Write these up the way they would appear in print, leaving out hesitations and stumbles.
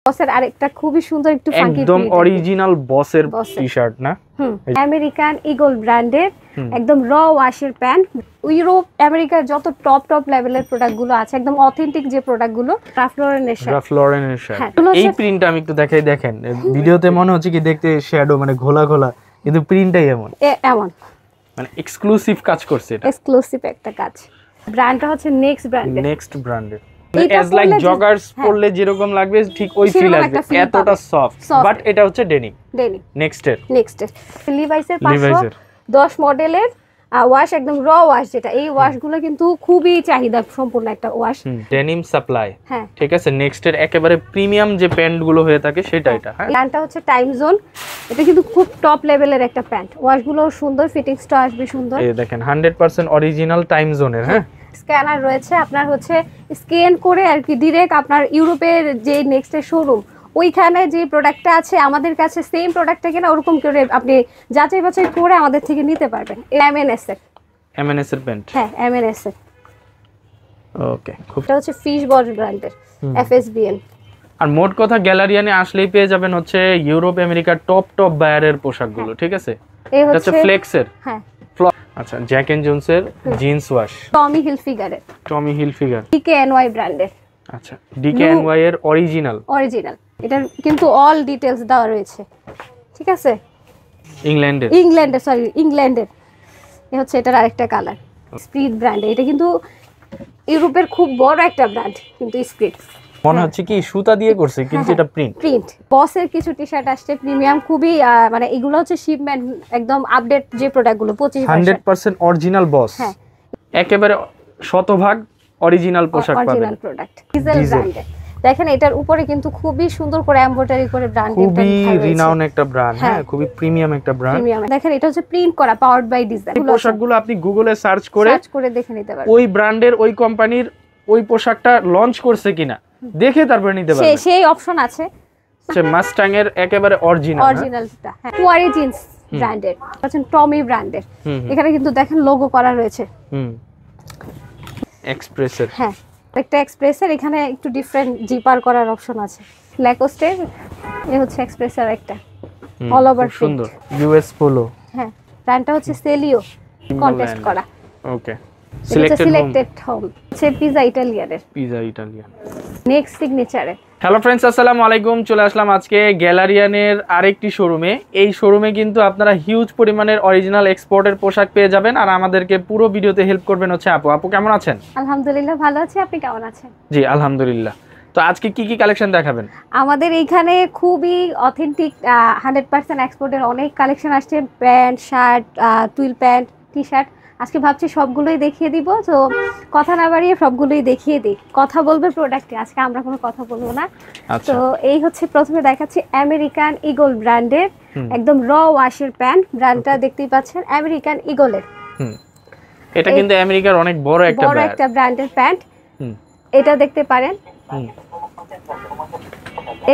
বসের আরেকটা খুবই সুন্দর একটু ফাঙ্কি একদম অরিজিনাল বসের টি-শার্ট না আমেরিকান ইগল ব্র্যান্ডের একদম র ওয়াশের প্যান্ট ইউরোপ আমেরিকার যত টপ লেভেলের প্রোডাক্ট গুলো আছে একদম অথেন্টিক যে প্রোডাক্ট গুলো রাফ লরেনের শার্ট এই প্রিন্টটা আমি একটু দেখাই দেখেন ভিডিওতে মনে হচ্ছে কি দেখতে শ্যাডো মানে ঘোলা কিন্তু প্রিন্টটাই এমন মানে এক্সক্লুসিভ কাজ করছে এটা এক্সক্লুসিভ একটা কাজ ব্র্যান্ডটা হচ্ছে নেক্সট ব্র্যান্ডের এজ লাইক জগার্স পরলে যেরকম লাগবে ঠিক ওই ফিল আসবে এতটা সফট বাট এটা হচ্ছে ডেনিম নেক্সটের লিভাইসের 510 মডেলের ওয়াশ একদম র ওয়াশ যেটা এই ওয়াশগুলো কিন্তু খুবই চাহিদা সম্পূর্ণ একটা ওয়াশ ডেনিম সাপ্লাই ঠিক আছে নেক্সটের একেবারে প্রিমিয়াম যে প্যান্ট গুলো হয়ে থাকে সেটা এটা হ্যাঁ প্যান্টটা হচ্ছে টাইম জোন এটা কিন্তু খুব টপ লেভেলের একটা প্যান্ট ওয়াশগুলো সুন্দর ফিটিংসটা আসবে সুন্দর এই দেখেন 100% অরিজিনাল টাইম জোনের হ্যাঁ স্ক্যানার রয়েছে আপনার হচ্ছে স্ক্যান করে আর কি ডাইরেক্ট আপনার ইউরোপের যে নেক্সটের শোরুম ওইখানে যে প্রোডাক্টটা আছে আমাদের কাছে সেম প্রোডাক্টটা কিনা ওরকম করে আপনি যাচাই বাছাই করে আমাদের থেকে নিতে পারবেন এমএনএস এর প্যান্ট হ্যাঁ এমএনএস এর ওকে এটা হচ্ছে ফিশ বল ব্র্যান্ডের এফএসবিএন আর মোট কথা গ্যালারিয়ানে আসলেই পেয়ে যাবেন হচ্ছে ইউরোপ আমেরিকার টপ বায়ারের পোশাকগুলো ঠিক আছে এটা হচ্ছে ফ্লেক্সের হ্যাঁ আচ্ছা জ্যাক এন্ড জোনসের jeans wash Tommy Hilfiger DKNY ব্র্যান্ডের আচ্ছা ডিকেএনওয়াই এর অরিজিনাল এটা কিন্তু অল ডিটেইলস দেওয়া রয়েছে ঠিক আছে ইংল্যান্ডের এই হচ্ছে এটার আরেকটা কালার স্প্রিট ব্র্যান্ড এটা কিন্তু ইউরোপের খুব বড় একটা ব্র্যান্ড কিন্তু স্প্রিট মনে হচ্ছে কি সুতা দিয়ে করছে কিন্তু এটা প্রিন্ট বসের কিছু টি-শার্ট আসছে প্রিমিয়াম খুবই মানে এগুলো হচ্ছে শিপমেন্ট একদম আপডেট যে প্রোডাক্টগুলো 100% অরিজিনাল বস হ্যাঁ একেবারে শতভাগ অরিজিনাল পোশাক পাবেন অরিজিনাল প্রোডাক্ট ডিজেল ব্র্যান্ডের দেখেন এটার উপরে কিন্তু খুবই সুন্দর করে এমব্রয়ডারি করে ব্র্যান্ডের খুবই রিনাউন একটা ব্র্যান্ড হ্যাঁ খুবই প্রিমিয়াম একটা ব্র্যান্ড দেখেন এটা হচ্ছে প্রিন্ট করা পাওয়ার্ড বাই ডিজাইন এই পোশাকগুলো আপনি গুগলে সার্চ করে দেখে নিতে পারবেন ওই ব্র্যান্ডের ওই কোম্পানির ওই পোশাকটা লঞ্চ করছে কিনা দেখে তারপর নিতে পারবেন সেই অপশন আছে আচ্ছা মাস্টাং এর একেবারে অরিজিনালটা হ্যাঁ কোয়ারি জিন্স ব্র্যান্ডের আছে টমি ব্র্যান্ডের এখানে কিন্তু দেখেন লোগো করা রয়েছে এক্সপ্রেসের হ্যাঁ একটা এক্সপ্রেসের এখানে একটু ডিফারেন্ট জিপার করার অপশন আছে ল্যাকোস্টের এই হচ্ছে এক্সপ্রেসের একটা অল ওভার সুন্দর ইউএস পোলো হ্যাঁ ব্র্যান্ডটা হচ্ছে সেলিও কন্টেস্ট করা ওকে সিলেক্টেড হোম সে পিজা ইটালিয়ান নেক্সট সিগনেচারে হ্যালো ফ্রেন্ডস আসসালামু আলাইকুম চলে আসলাম আজকে গ্যালারিয়ানের আরেকটি শোরুমে এই শোরুমে কিন্তু আপনারা হিউজ পরিমাণের অরিজিনাল এক্সপোর্টের পোশাক পেয়ে যাবেন আর আমাদেরকে পুরো ভিডিওতে হেল্প করবেন হচ্ছে আপু কেমন আছেন আলহামদুলিল্লাহ ভালো আছি আপনি কেমন আছেন জি আলহামদুলিল্লাহ তো আজকে কি কালেকশন দেখাবেন আমাদের এইখানে খুবই অথেন্টিক 100% এক্সপোর্টের অনেক কালেকশন আসছে pant shirt twill pant T-shirt আজকে ভাবছি সবগুলোই দেখিয়ে দিব তো কথা না বাড়িয়ে সবগুলোই দেখিয়ে দিই কথা বলবে প্রোডাক্টে আজকে আমরা কোনো কথা বলবো না তো এই হচ্ছে প্রথমে দেখাচ্ছি আমেরিকান ইগল ব্র্যান্ডের একদম র ওয়াশের প্যান্ট ব্র্যান্ডটা দেখতেই পাচ্ছেন আমেরিকান ইগলের এটা কিন্তু আমেরিকার অনেক বড় একটা ব্র্যান্ডের প্যান্ট এটা দেখতে পারেন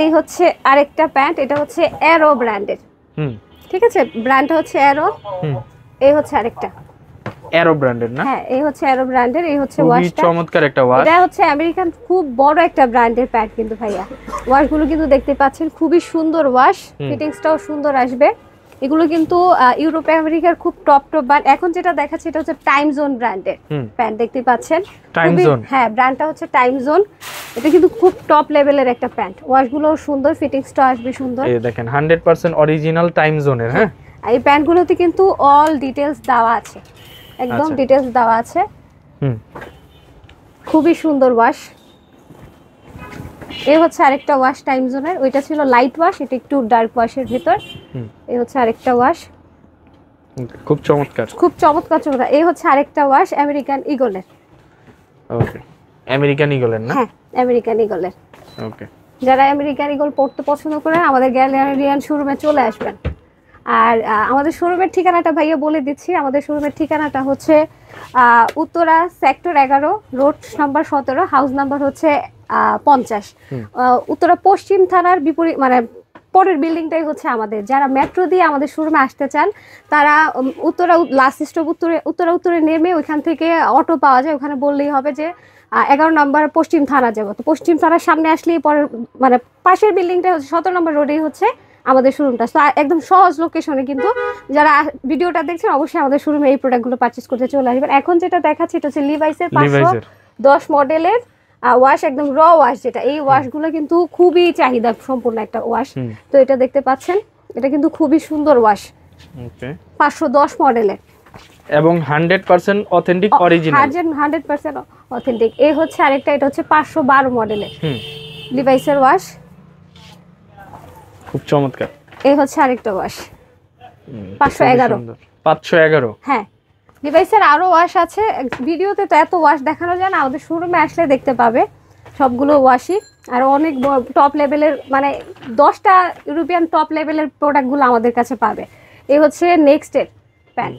এই হচ্ছে আরেকটা প্যান্ট এটা হচ্ছে অ্যারো ব্র্যান্ডের ঠিক আছে ব্র্যান্ডটা হচ্ছে অ্যারো এই হচ্ছে আরেকটা অ্যারো ব্র্যান্ডের না হ্যাঁ এই হচ্ছে অ্যারো ব্র্যান্ডের এই হচ্ছে ওয়াশটা চমৎকার একটা ওয়াশ এটা হচ্ছে আমেরিকান খুব বড় একটা ব্র্যান্ডের প্যান্ট কিন্তু ভাইয়া ওয়াশগুলো কিন্তু দেখতে পাচ্ছেন খুবই সুন্দর ওয়াশ ফিটিংসটাও সুন্দর আসবে এগুলো কিন্তু ইউরোপ আমেরিকার খুব টপ ব্র্যান্ড এখন যেটা দেখাচ্ছে এটা হচ্ছে টাইম জোন ব্র্যান্ডের প্যান্ট দেখতে পাচ্ছেন টাইম জোন হ্যাঁ ব্র্যান্ডটা হচ্ছে টাইম জোন এটা কিন্তু খুব টপ লেভেলের একটা প্যান্ট ওয়াশগুলো সুন্দর ফিটিংসটাও আসবে সুন্দর এই দেখেন 100% অরিজিনাল টাইম জোনের হ্যাঁ এই প্যান্টগুলোতে কিন্তু অল ডিটেইলস দেওয়া আছে একদম ডিটেইলস দেওয়া আছে খুবই সুন্দর ওয়াশ এই হচ্ছে আরেকটা ওয়াশ টাইম জোনের ওইটা ছিল লাইট ওয়াশ এটা একটু ডার্ক ওয়াশের ভিতর এই হচ্ছে আরেকটা ওয়াশ খুব চমৎকার এই হচ্ছে আরেকটা ওয়াশ আমেরিকান ইগলের ওকে আমেরিকান ইগলের না হ্যাঁ আমেরিকান ইগলের ওকে যারা আমেরিকান ইগল পড়তে পছন্দ করেন আমাদের গ্যালারিয়ান শোরুমে চলে আসবেন আর আমাদের শোরুমের ঠিকানাটা ভাইয়া বলে দিচ্ছি আমাদের শোরুমের ঠিকানাটা হচ্ছে Uttara sector 11 road number 17 house number হচ্ছে 50 উত্তরা পশ্চিম থানার বিপরীত মানে পরের বিল্ডিংটাই হচ্ছে আমাদের যারা মেট্রো দিয়ে আমাদের শোরুমে আসতে চান তারা উত্তরা লাস্ট স্টপ উত্তরে নেমে ওইখান থেকে অটো পাওয়া যায় ওখানে বললেই হবে যে 11 নম্বর পশ্চিম থানা যাব। তো পশ্চিম থানার সামনে আসলেই পরে মানে পাশের বিল্ডিংটা হচ্ছে 17 নম্বর রোডেই হচ্ছে আমাদের শোরুমটা। তো একদম সহজ লোকেশনে, কিন্তু যারা ভিডিওটা দেখছেন অবশ্যই আমাদের শোরুমে এই প্রোডাক্টগুলো পারচেজ করতে চলে আসবেন। এখন যেটা দেখাচ্ছি এটা হচ্ছে লিভাইসের 510 মডেলের ওয়াশ, একদম র ওয়াশ, যেটা এই ওয়াশগুলো কিন্তু খুবই চাহিদা সম্পূর্ণ একটা ওয়াশ। তো এটা দেখতে পাচ্ছেন, এটা কিন্তু খুবই সুন্দর ওয়াশ, 510 মডেলের এবং 100% অথেন্টিক অরিজিনাল, 100% অথেন্টিক। এই হচ্ছে আরেকটা, এটা হচ্ছে 512 মডেলের লিভাইসের ওয়াশ, খুব চমৎকার। এই হচ্ছে আরেকটা ওয়াশ 511। হ্যাঁ, লিভাইসের আরো ওয়াশ আছে, ভিডিওতে তো এত ওয়াশ দেখানো যায় না, আমাদের শোরুমে আসলে দেখতে পাবে সবগুলো ওয়াশই। আর অনেক টপ লেভেলের, মানে 10টা ইউরোপিয়ান টপ লেভেলের প্রোডাক্টগুলো আমাদের কাছে পাবে। এই হচ্ছে নেক্সটের প্যান্ট,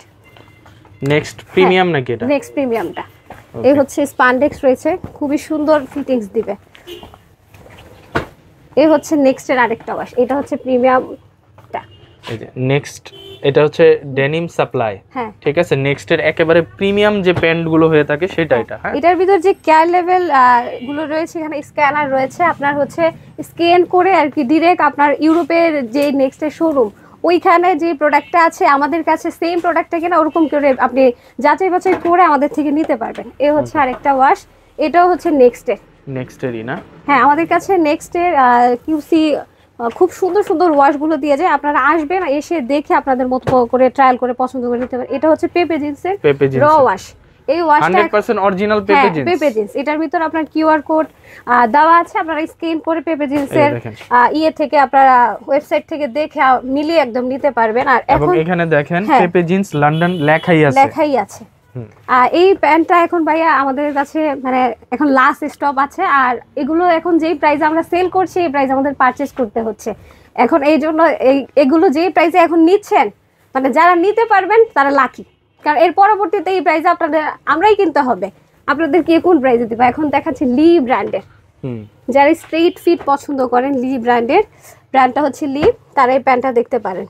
নেক্সট প্রিমিয়াম নাকি এটা? নেক্সট প্রিমিয়ামটা। এই হচ্ছে স্পান্ডেক্স রয়েছে, খুবই সুন্দর ফিটিংস দিবে। এই হচ্ছে নেক্সটের আরেকটা ওয়াশ, এটা হচ্ছে প্রিমিয়ামটা। এই যে নেক্সট, এটা হচ্ছে ডেনিম সাপ্লাই। হ্যাঁ, ঠিক আছে, নেক্সটের একেবারে প্রিমিয়াম যে প্যান্ট গুলো হয়ে থাকে সেটা এটা। হ্যাঁ, এটার ভিতর যে কেয়ার লেভেল গুলো রয়েছে, এখানে স্ক্যানার রয়েছে, আপনার হচ্ছে স্ক্যান করে আর কি ডিরেক্ট আপনার ইউরোপের যে নেক্সটের শোরুম ওইখানে যে প্রোডাক্টটা আছে আমাদের কাছে সেম প্রোডাক্টটা কিনা ওরকম করে আপনি যাচাই বাছাই করে আমাদের থেকে নিতে পারবেন। এই হচ্ছে আরেকটা ওয়াশ, এটাও হচ্ছে নেক্সটেরই না? হ্যাঁ, আমাদের কাছে নেক্সটের কিউসি খুব সুন্দর সুন্দর ওয়াশগুলো দিয়ে যায়। আপনারা আসবেন, এসে দেখে আপনাদের মতো করে ট্রায়াল করে পছন্দ করে নিতে পারেন। এটা হচ্ছে পেপে জিন্সের র ওয়াশ, এই ওয়াশটা 100% অরিজিনাল পেপে জিন্স। পেপে জিন্স, এটার ভিতর আপনার কিউআর কোড দেওয়া আছে, আপনারা স্ক্যান করে পেপে জিন্সের থেকে আপনারা ওয়েবসাইট থেকে দেখে মিলিয়ে একদম নিতে পারবেন। আর এখন এখানে দেখেন পেপে জিন্স লন্ডন লেখাই আছে। এই প্যান্টটা এখন ভাইয়া আমাদের কাছে মানে এখন লাস্ট স্টপ আছে, আর এগুলো এখন যেই প্রাইসে আমরা সেল করছি এই প্রাইসে আমাদের পারচেজ করতে হচ্ছে এখন। এই জন্য এগুলো যেই প্রাইসে এখন নিচ্ছেন, মানে যারা নিতে পারবেন তারা লাকি, কারণ এর পরবর্তীতে এই প্রাইসে আপনাদের আমরাই কিনতে হবে। আপনাদের কি কোন প্রাইসে দিব? এখন দেখাচ্ছি লি ব্র্যান্ডের, যারা স্ট্রেট ফিট পছন্দ করেন, লি ব্র্যান্ডের, ব্র্যান্ডটা হচ্ছে লি, তারা এই প্যান্টটা দেখতে পারেন।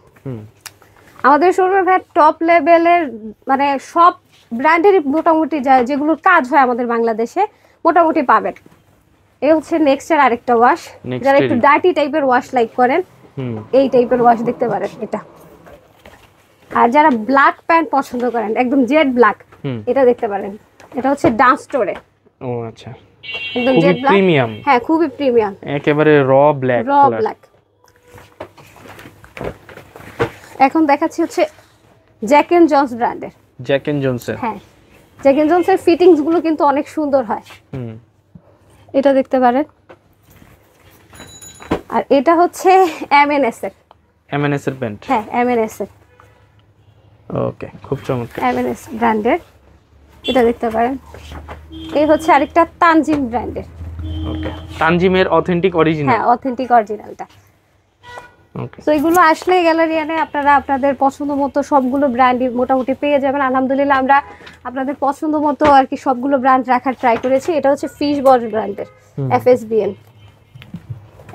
আমাদের শোরুমে টপ লেভেলের মানে সব ব্র্যান্ডেরই মোটামুটি যেগুলোর কাজ হয় আমাদের বাংলাদেশে মোটামুটি পাবেন। এই হচ্ছে নেক্সটের আরেকটা ওয়াশ, যারা একটু ডার্টি টাইপের ওয়াশ লাইক করেন এই টাইপের ওয়াশ দেখতে পারেন এটা। আর যারা ব্ল্যাক প্যান্ট পছন্দ করেন একদম জেড ব্ল্যাক, এটা দেখতে পারেন, এটা হচ্ছে ডান্স স্টোরে। ও আচ্ছা, একদম জেড ব্ল্যাক, প্রিমিয়াম। হ্যাঁ, খুবই প্রিমিয়াম, একেবারে র ব্ল্যাক। এখন দেখাচ্ছি হচ্ছে জ্যাক এন্ড জনস ব্র্যান্ডের। জ্যাক এন্ড জনসের, হ্যাঁ, জ্যাক এন্ড জনসের ফিটিংস গুলো কিন্তু অনেক সুন্দর হয়। এটা দেখতে পারেন। আর এটা হচ্ছে এমএনএস এর প্যান্ট। হ্যাঁ, এমএনএস এর। ওকে, খুব চমৎকার, এমএনএস ব্র্যান্ডের, এটা দেখতে পারেন। এই হচ্ছে আরেকটা তানজিম ব্র্যান্ডের। ওকে, তানজিমের অথেন্টিক অরিজিনাল। হ্যাঁ, অথেন্টিক অরিজিনালটা। তো এগুলো আসলে গ্যালারিয়ানে আপনারা আপনাদের পছন্দ মতো সবগুলো ব্র্যান্ডই মোটামুটি পেয়ে যাবেন। আলহামদুলিল্লাহ আমরা আপনাদের পছন্দ মতো আর কি সবগুলো ব্র্যান্ড রাখার ট্রাই করেছি। এটা হচ্ছে ফিশ বল ব্র্যান্ডের FSBN,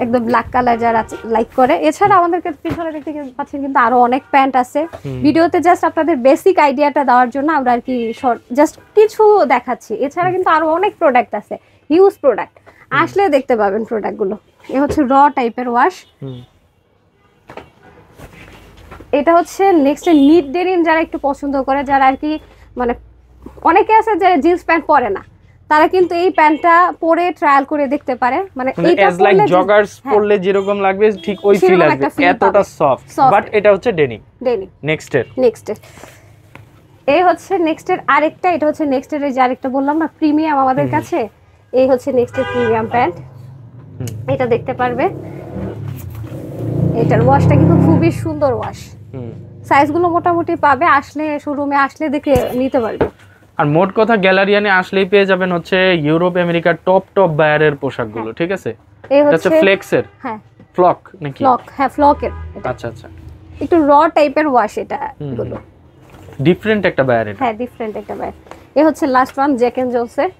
একদম ব্ল্যাক কালার যারা লাইক করে। এছাড়া আমাদের পিছনে দেখতে পাচ্ছেন কিন্তু আরো অনেক প্যান্ট আছে। ভিডিওতে জাস্ট আপনাদের বেসিক আইডিয়াটা দেওয়ার জন্য আমরা আর কি জাস্ট কিছু দেখাচ্ছি। এছাড়া কিন্তু আরো অনেক প্রোডাক্ট আছে, হিউজ প্রোডাক্ট, আসলে দেখতে পাবেন প্রোডাক্টগুলো। এ হচ্ছে র টাইপের ওয়াশ। এটা হচ্ছে নেক্সট নিট ডেনিম, যারা একটু পছন্দ করে, যারা আর কি মানে অনেকে আছে যারা জিন্স প্যান্ট পরে না, তারা কিন্তু এই প্যান্টটা পরে ট্রায়াল করে দেখতে পারে। মানে এইটা লাইক জগার্স পরলে যেরকম লাগবে ঠিক ওই ফিল আসবে, এতটা সফট। বাট এটা হচ্ছে ডেনিম। নেক্সটের এই হচ্ছে নেক্সটের আরেকটা, এটা হচ্ছে নেক্সটের যে আরেকটা বললাম না প্রিমিয়াম আমাদের কাছে, এই হচ্ছে নেক্সটের প্রিমিয়াম প্যান্ট। এটা দেখতে পারবে, এটার ওয়াশটা কিন্তু খুবই সুন্দর ওয়াশ। সাইজগুলো মোটামুটি পাবে, আসলে শোরুমে আসলে দেখে নিতে পারবে। আর মোট কথা গ্যালারিয়ানে আসলেই পেয়ে যাবেন হচ্ছে ইউরোপ আমেরিকার টপ বায়ারের পোশাকগুলো। ঠিক আছে, এই হচ্ছে ফ্লেক্সের। হ্যাঁ, ফ্লক নাকি? ফ্লক, হ্যাঁ ফ্লকের। আচ্ছা আচ্ছা, একটু র টাইপের ওয়াশ এটা গুলো, ডিফারেন্ট একটা বায়ার এটা। হ্যাঁ, ডিফারেন্ট একটা বায়ার। এই হচ্ছে লাস্ট ওয়ান জ্যাক এন্ড জোনসের।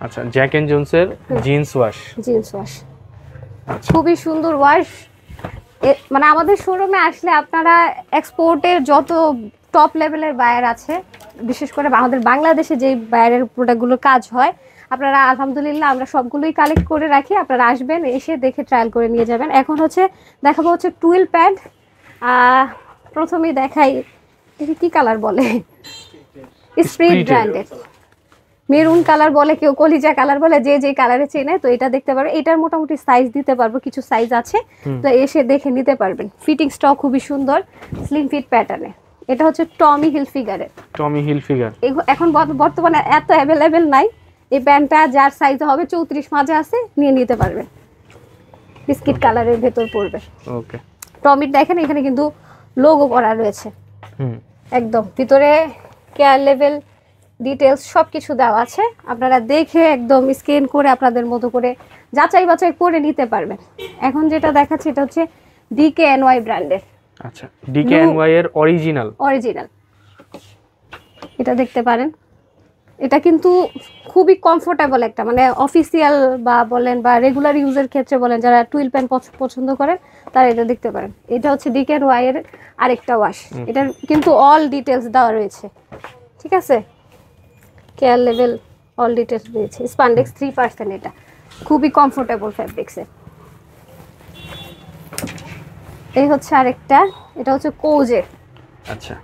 আচ্ছা, জ্যাক এন্ড জোনসের জিন্স ওয়াশ। আচ্ছা, খুবই সুন্দর ওয়াশ। মানে আমাদের শোরুমে আসলে আপনারা এক্সপোর্টের যত টপ লেভেলের বায়ার আছে, বিশেষ করে আমাদের বাংলাদেশে যে বায়ারের প্রোডাক্টগুলো কাজ হয়, আপনারা আলহামদুলিল্লাহ আমরা সবগুলোই কালেক্ট করে রাখি, আপনারা আসবেন, এসে দেখে ট্রায়াল করে নিয়ে যাবেন। এখন হচ্ছে দেখাবো হচ্ছে টুইল প্যান্ট। প্রথমেই দেখাই, এটা কি কালার বলে, স্প্রিট ব্র্যান্ডের মেরুন কালার বলে, কেউ কলিজা কালার বলে, যে যে কালারে চেনে। তো এটা দেখতে পারবে, এটার মোটামুটি সাইজ দিতে পারবো, কিছু সাইজ আছে, তো এসে দেখে নিতে পারবেন। ফিটিংসটাও খুবই সুন্দর, স্লিম ফিট প্যাটার্নে। এটা হচ্ছে টমি হিলফিগারের। টমি হিলফিগার এখন বর্তমানে এত অ্যাভেলেবেল নাই, এই প্যান্টটা যার সাইজ হবে 34 মাঝে আছে, নিয়ে নিতে পারবেন। বিস্কিট কালারের ভেতর পড়বে। ওকে, টমির দেখেন এখানে কিন্তু লোগো করা রয়েছে, একদম ভিতরে কেয়ার লেভেল ডিটেলস সব কিছু দেওয়া আছে। আপনারা দেখে একদম স্ক্যান করে আপনাদের মতো করে যাচাই বাছাই করে নিতে পারবেন। এখন যেটা দেখাচ্ছি এটা হচ্ছে DKNY ব্র্যান্ডের। আচ্ছা, DKNY এর অরিজিনাল। এটা দেখতে পারেন, এটা কিন্তু খুবই কমফোর্টেবল একটা, মানে অফিসিয়াল বা বলেন বা রেগুলার ইউজের ক্ষেত্রে বলেন, যারা টুইল প্যান্ট পছন্দ করেন তারা এটা দেখতে পারেন। এটা হচ্ছে DKNY এর আরেকটা ওয়াশ, এটার কিন্তু অল ডিটেলস দেওয়া রয়েছে, ঠিক আছে, কেয়ার লেভেল অল ডিটেলস রয়েছে। স্পান্ডেক্স 3%, এটা খুবই কমফোর্টেবল ফ্যাব্রিক্সের। এই হচ্ছে আরেকটা, এটা হচ্ছে কোজের। আচ্ছা,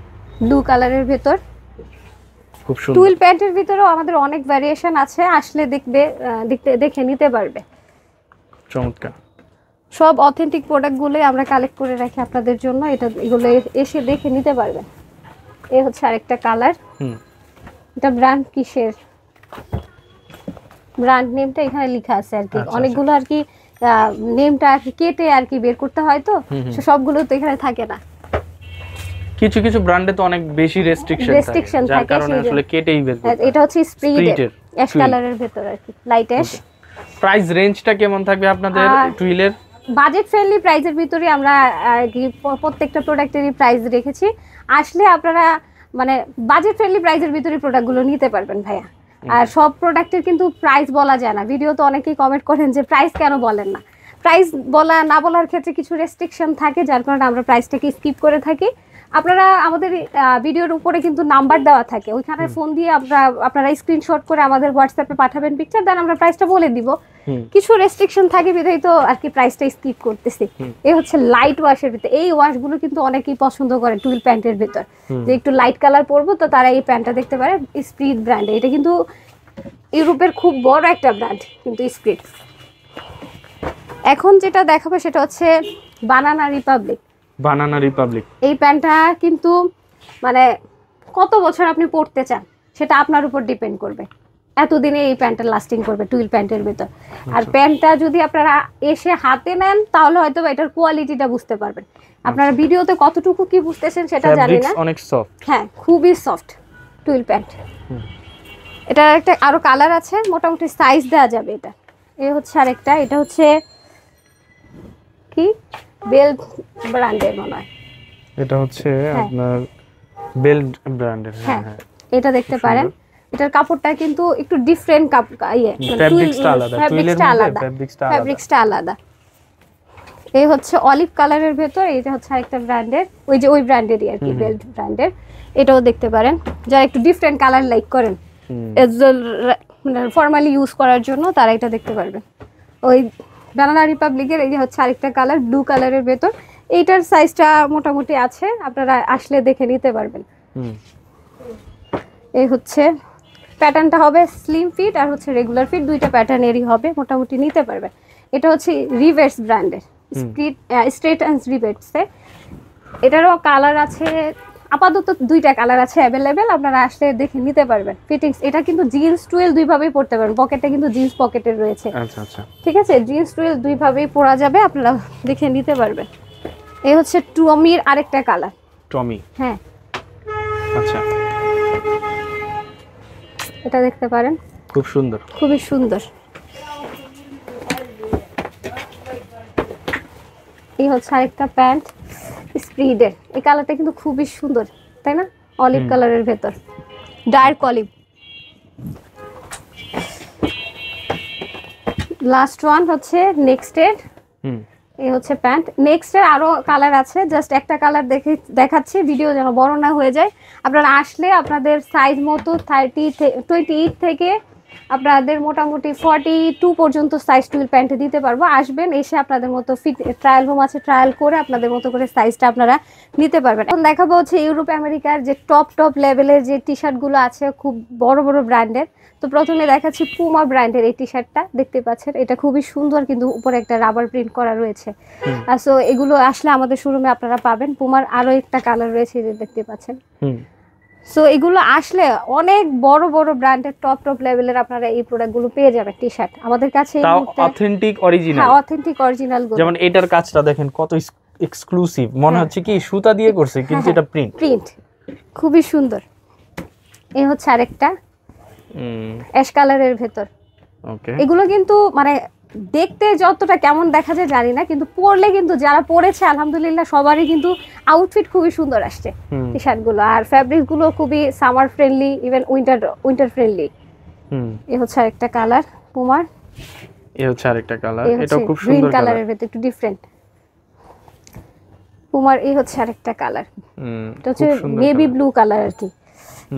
ব্লু কালারের ভেতর, খুব সুন্দর। টুইল প্যান্টের ভিতরেও আমাদের অনেক ভ্যারিয়েশন আছে, আসলে দেখে নিতে পারবে। চমৎকার, সব অথেন্টিক প্রোডাক্টগুলোই আমরা কালেক্ট করে রাখি আপনাদের জন্য, এগুলো এসে দেখে নিতে পারবেন। এই হচ্ছে আরেকটা কালার। এটা ব্র্যান্ড কিসের, ব্র্যান্ড নেমটা এখানে লেখা আছে আর কি, অনেকগুলো আর কি নেমটা আর কি কেটে আর কি বের করতে হয়, তো সবগুলো তো এখানে থাকে না। কিছু কিছু ব্র্যান্ডে তো অনেক বেশি রেস্ট্রিকশন থাকে, যার কারণে আসলে কেটেই বের করতে হয়। এটা হচ্ছে স্প্রিটের অ্যাশ কালারের ভেতর আর কি, লাইট অ্যাশ। প্রাইস রেঞ্জটা কেমন থাকবে আপনাদের টুইলের? বাজেট ফ্রেন্ডলি প্রাইসের ভিতরে আমরা প্রত্যেকটা প্রোডাক্টেরই প্রাইস রেখেছি, আসলে আপনারা মানে বাজেট ফ্রেন্ডলি প্রাইসের ভিতরে প্রোডাক্টগুলো নিতে পারবেন ভাইয়া। আর সব প্রোডাক্টের কিন্তু প্রাইস বলা যায় না, ভিডিও তো অনেকেই কমেন্ট করেন যে প্রাইস কেন বলেন না। প্রাইস না বলার ক্ষেত্রে কিছু রেস্ট্রিকশন থাকে, যার কারণে আমরা প্রাইসটাকে স্কিপ করে থাকি। আপনারা আমাদের ভিডিওর উপরে কিন্তু নাম্বার দেওয়া থাকে, ওইখানে ফোন দিয়ে আপনারা স্ক্রিনশট করে আমাদের হোয়াটসঅ্যাপে পাঠাবেন পিকচার, দেন আমরা প্রাইসটা বলে দিব। কিছু রেস্ট্রিকশন থাকে বিধায় তো আর কি প্রাইসটা স্কিপ করতেছি। এই হচ্ছে লাইট ওয়াশের ভিতর, এই ওয়াশগুলো কিন্তু অনেকেই পছন্দ করে টুইল প্যান্টের ভিতর, যে একটু লাইট কালার পরবো, তো তারা এই প্যান্টটা দেখতে পারে। স্প্রিট ব্র্যান্ডে, এটা কিন্তু ইউরোপের খুব বড় একটা ব্র্যান্ড কিন্তু স্প্রিট। এখন যেটা দেখাবো সেটা হচ্ছে বানানা রিপাবলিক। এই প্যান্টটা কিন্তু মানে কত বছর আপনি পরতে চান সেটা আপনার উপর ডিপেন্ড করবে, এতদিনে এই প্যান্টটা লাস্টিং করবে টুইল প্যান্টের ভিতর। আর প্যান্টটা যদি আপনারা এসে হাতে নেন তাহলে হয়তো এটার কোয়ালিটিটা বুঝতে পারবেন। আপনারা ভিডিওতে কতটুকু কি বুঝতেছেন সেটা জানি না, অনেক সফট, হ্যাঁ খুবই সফট টুইল প্যান্ট। এটার একটা আরো কালার আছে, মোটামুটি সাইজ দেওয়া যাবে। এটা এই হচ্ছে আরেকটা, এটা হচ্ছে কি বেল্ট ব্র্যান্ডের মনে হয়, এটা হচ্ছে আপনার বেল্ট ব্র্যান্ডের। হ্যাঁ এটা দেখতে পারেন, এটার কাপড়টা কিন্তু একটু ডিফারেন্ট ফ্যাব্রিক্সটা আলাদা। এই হচ্ছে অলিভ কালারের ভেতর, এটা হচ্ছে আরেকটা ব্র্যান্ডের, ওই ব্র্যান্ডেরই আর কি, বেল্ট ব্র্যান্ডের। এটাও দেখতে পারেন, যারা একটু ডিফারেন্ট কালার লাইক করেন ফর্মালি ইউজ করার জন্য, তারা এটা দেখতে পারবেন। ওই বানানা রিপাবলিকের এই যে হচ্ছে আরেকটা কালার, ব্লু কালারের ভেতর, এইটার সাইজটা মোটামুটি আছে, আপনারা আসলে দেখে নিতে পারবেন। এই হচ্ছে প্যাটার্নটা হবে স্লিম ফিট আর হচ্ছে রেগুলার ফিট, দুইটা প্যাটার্নেরই হবে, মোটামুটি নিতে পারবেন। এটা হচ্ছে রিভার্স ব্র্যান্ডের, স্ট্রেট অ্যান্ড রিভার্সে। এটারও কালার আছে, আপাতত দুইটা কালার আছে অ্যাভেলেবেল, আপনারা আসলে দেখে নিতে পারবেন। ফিটিংস এটা কিন্তু জিন্স টুয়েল দুইভাবেই পরতে পারবেন, পকেটটা কিন্তু জিন্স পকেটের রয়েছে। আচ্ছা, ঠিক আছে, জিন্স টুয়েল দুইভাবেই পরা যাবে, আপনারা দেখে নিতে পারবেন। এই হচ্ছে টমির আরেকটা কালার, টমি, হ্যাঁ আচ্ছা, এটা দেখতে পারেন, খুব সুন্দর, খুবই সুন্দর। এই হচ্ছে আরেকটা প্যান্ট স্প্রিডের, এই কালারটা কিন্তু খুবই সুন্দর, তাই না, অলিভ কালারের ভেতর, ডার্ক অলিভ। লাস্ট ওয়ান হচ্ছে নেক্সটের, এই হচ্ছে প্যান্ট। নেক্সটের আরো কালার আছে, জাস্ট একটা কালার দেখাচ্ছি, ভিডিও যেন বড় না হয়ে যায়। আপনারা আসলে আপনাদের সাইজ মতো 28 থেকে আপনাদের মোটামুটি 42 পর্যন্ত সাইজ টুইল প্যান্টে দিতে পারবো। আসবেন, এসে আপনাদের মতো ফিট ট্রায়াল রুম আছে, ট্রায়াল করে আপনাদের মতো করে সাইজটা আপনারা নিতে পারবেন। এখন দেখাবো হচ্ছে ইউরোপ আমেরিকার যে টপ লেভেলের যে টি শার্টগুলো আছে, খুব বড় বড় ব্র্যান্ডের। তো প্রথমে দেখাচ্ছি পুমা ব্র্যান্ডের এই টি শার্টটা, দেখতে পাচ্ছেন এটা খুবই সুন্দর, কিন্তু উপরে একটা রাবার প্রিন্ট করা রয়েছে। সো এগুলো আসলে আমাদের শোরুমে আপনারা পাবেন। পুমার আরো একটা কালার রয়েছে, যে দেখতে পাচ্ছেন। সো এগুলো আসলে অনেক বড় বড় ব্র্যান্ডের টপ লেভেলের আপনারা এই প্রোডাক্টগুলো পেয়ে যাবেন। টি শার্ট আমাদের কাছে এই মুহূর্তে অথেন্টিক অরিজিনাল, হ্যাঁ অথেন্টিক অরিজিনাল গুলো, যেমন এটার কাজটা দেখেন কত এক্সক্লুসিভ, মনে হচ্ছে কি সুতা দিয়ে করছে, কিন্তু এটা প্রিন্ট খুবই সুন্দর। এই হচ্ছে আরেকটা অ্যাশ কালারের ভেতর। ওকে, এগুলো কিন্তু মানে দেখতে যতটা কেমন দেখা যায় জানি না, কিন্তু পরলে কিন্তু যারা পরেছে আলহামদুলিল্লাহ সবারই কিন্তু আউটফিট খুবই সুন্দর আসছে টি শার্ট গুলো। আর ফ্যাব্রিক গুলো খুবই summer friendly, even winter friendly. এই হচ্ছে আরেকটা কালার পুমার, এই হচ্ছে আরেকটা কালার, এটা খুব সুন্দর গ্রিন কালারের ভেতর একটু ডিফারেন্ট। পুমার এই হচ্ছে আরেকটা কালার, এটা হচ্ছে নেভি ব্লু কালার আর কি।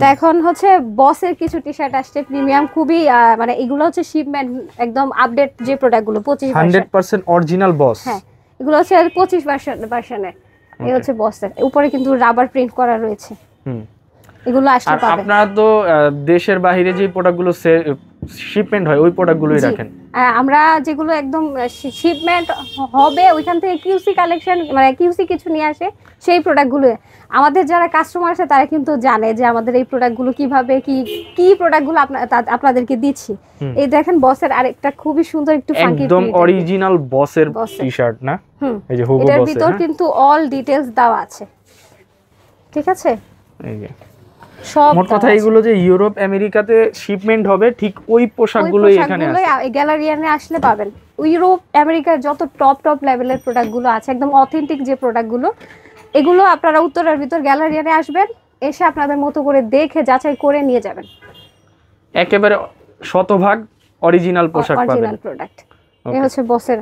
তো এখন হচ্ছে বসের কিছু টি শার্ট আসছে প্রিমিয়াম, খুবই মানে এগুলো হচ্ছে শিপমেন্ট একদম আপডেট যে প্রোডাক্টগুলো 100% অরিজিনাল বস। হ্যাঁ এগুলো হচ্ছে 25 ভার্সনের। এই হচ্ছে বসের, উপরে কিন্তু রাবার প্রিন্ট করা রয়েছে। এগুলো আসলে পাবেন। আপনারা তো দেশের বাইরে যে প্রোডাক্টগুলো শিপমেন্ট হয় ওই প্রোডাক্টগুলোই রাখেন। আমরা যেগুলো একদম শিপমেন্ট হবে ওইখান থেকে কিউসি কালেকশন, মানে কিউসি কিছু নিয়ে আসে, সেই প্রোডাক্টগুলো আমাদের যারা কাস্টমার আছে তারা কিন্তু জানে যে আমাদের এই প্রোডাক্টগুলো কিভাবে কি প্রোডাক্টগুলো আপনাদেরকে দিচ্ছি। এই দেখেন বসের আরেকটা খুবই সুন্দর একটু ফাঙ্কি, একদম অরিজিনাল বসের টি-শার্ট না, এই যে হুগো বসের, এটার ভিতর কিন্তু অল ডিটেইলস দেওয়া আছে, ঠিক আছে। এই যে মোট কথা এগুলো যে ইউরোপ আমেরিকাতে শিপমেন্ট হবে, ঠিক ওই পোশাকগুলোই এখানে আছে। এই গ্যালারিয়ানে আসলে পাবেন। ইউরোপ আমেরিকার যত টপ লেভেলের প্রোডাক্টগুলো আছে, একদম অথেন্টিক যে প্রোডাক্টগুলো, এগুলো আপনারা উত্তরের ভিতর গ্যালারিয়ানে আসবেন, এসে আপনাদের মতো করে দেখে যাচাই করে নিয়ে যাবেন। একেবারে শতভাগ অরিজিনাল পোশাক পাবেন, অরিজিনাল প্রোডাক্ট। এই হচ্ছে বসের,